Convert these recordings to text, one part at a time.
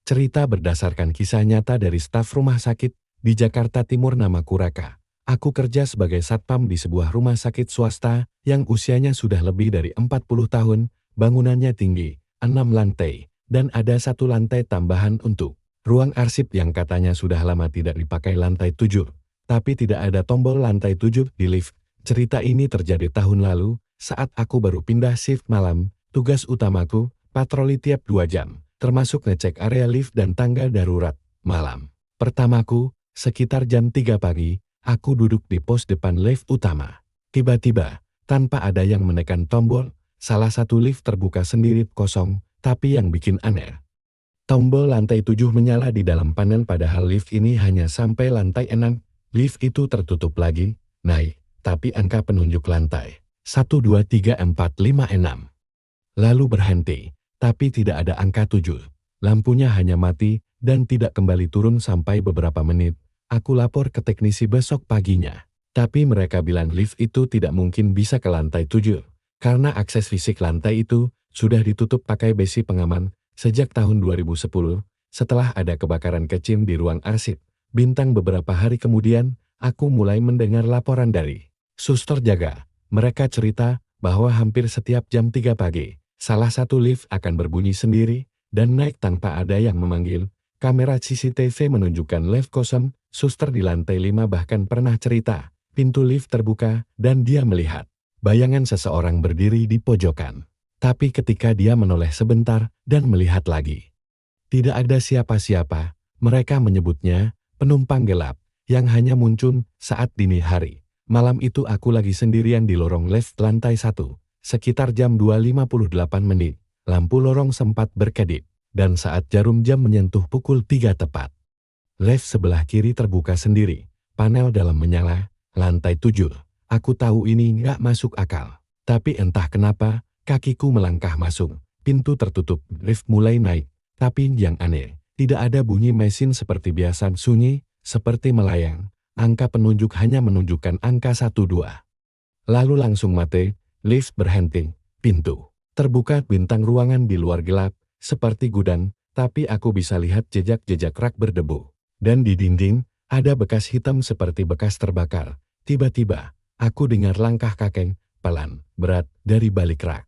Cerita berdasarkan kisah nyata dari staf rumah sakit di Jakarta Timur. Namaku Raka. Aku kerja sebagai satpam di sebuah rumah sakit swasta yang usianya sudah lebih dari 40 tahun, bangunannya tinggi, 6 lantai, dan ada 1 lantai tambahan untuk ruang arsip yang katanya sudah lama tidak dipakai. Lantai 7, tapi tidak ada tombol lantai 7 di lift. Cerita ini terjadi tahun lalu, saat aku baru pindah shift malam. Tugas utamaku, patroli tiap 2 jam, termasuk ngecek area lift dan tangga darurat. Malam pertamaku, sekitar jam 3 pagi, aku duduk di pos depan lift utama. Tiba-tiba, tanpa ada yang menekan tombol, salah satu lift terbuka sendiri kosong, tapi yang bikin aneh, tombol lantai 7 menyala di dalam panel padahal lift ini hanya sampai lantai 6. Lift itu tertutup lagi, naik, tapi angka penunjuk lantai 1, 2, 3, 4, 5, 6. Lalu berhenti, tapi tidak ada angka 7. Lampunya hanya mati dan tidak kembali turun sampai beberapa menit. Aku lapor ke teknisi besok paginya. Tapi mereka bilang lift itu tidak mungkin bisa ke lantai 7, karena akses fisik lantai itu sudah ditutup pakai besi pengaman sejak tahun 2010, setelah ada kebakaran kecil di ruang arsip. Bintang beberapa hari kemudian, aku mulai mendengar laporan dari suster jaga. Mereka cerita bahwa hampir setiap jam 3 pagi, salah satu lift akan berbunyi sendiri dan naik tanpa ada yang memanggil. Kamera CCTV menunjukkan lift kosong. Suster di lantai 5 bahkan pernah cerita, pintu lift terbuka dan dia melihat bayangan seseorang berdiri di pojokan. Tapi ketika dia menoleh sebentar dan melihat lagi, tidak ada siapa-siapa. Mereka menyebutnya penumpang gelap yang hanya muncul saat dini hari. Malam itu aku lagi sendirian di lorong lift lantai 1. Sekitar jam 2.58 menit, lampu lorong sempat berkedip, dan saat jarum jam menyentuh pukul 3 tepat, lift sebelah kiri terbuka sendiri, panel dalam menyala, lantai 7. Aku tahu ini nggak masuk akal, tapi entah kenapa, kakiku melangkah masuk, pintu tertutup, lift mulai naik, tapi yang aneh, tidak ada bunyi mesin seperti biasa, sunyi, seperti melayang. Angka penunjuk hanya menunjukkan angka 1, 2. Lalu langsung mati, lift berhenti, pintu terbuka, bintang ruangan di luar gelap, seperti gudang, tapi aku bisa lihat jejak-jejak rak berdebu. Dan di dinding, ada bekas hitam seperti bekas terbakar. Tiba-tiba, aku dengar langkah kaki, pelan, berat, dari balik rak.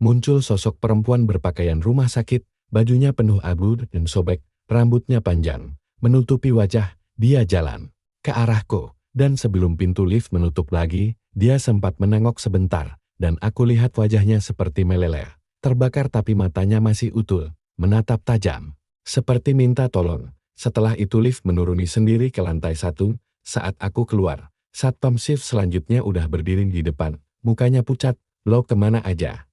Muncul sosok perempuan berpakaian rumah sakit, bajunya penuh abu dan sobek, rambutnya panjang, menutupi wajah. Dia jalan ke arahku, dan sebelum pintu lift menutup lagi, dia sempat menengok sebentar, dan aku lihat wajahnya seperti meleleh, terbakar tapi matanya masih utuh, menatap tajam, seperti minta tolong. Setelah itu lift menuruni sendiri ke lantai 1, saat aku keluar, satpam shift selanjutnya udah berdiri di depan, mukanya pucat, "Lo kemana aja?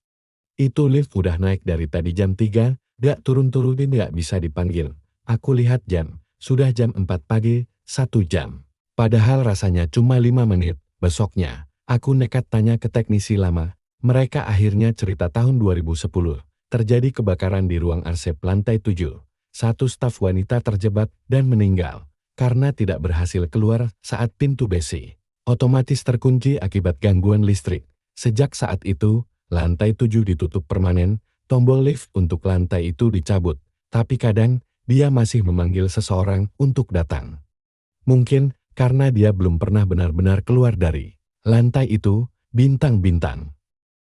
Itu lift udah naik dari tadi jam 3, gak turun-turunin gak bisa dipanggil." Aku lihat jam, sudah jam 4 pagi, 1 jam. Padahal rasanya cuma 5 menit. Besoknya, aku nekat tanya ke teknisi lama. Mereka akhirnya cerita tahun 2010, terjadi kebakaran di ruang arsip lantai 7. Satu staf wanita terjebak dan meninggal, karena tidak berhasil keluar saat pintu besi otomatis terkunci akibat gangguan listrik. Sejak saat itu, lantai 7 ditutup permanen, tombol lift untuk lantai itu dicabut, tapi kadang, dia masih memanggil seseorang untuk datang. Mungkin karena dia belum pernah benar-benar keluar dari lantai itu. Bintang-bintang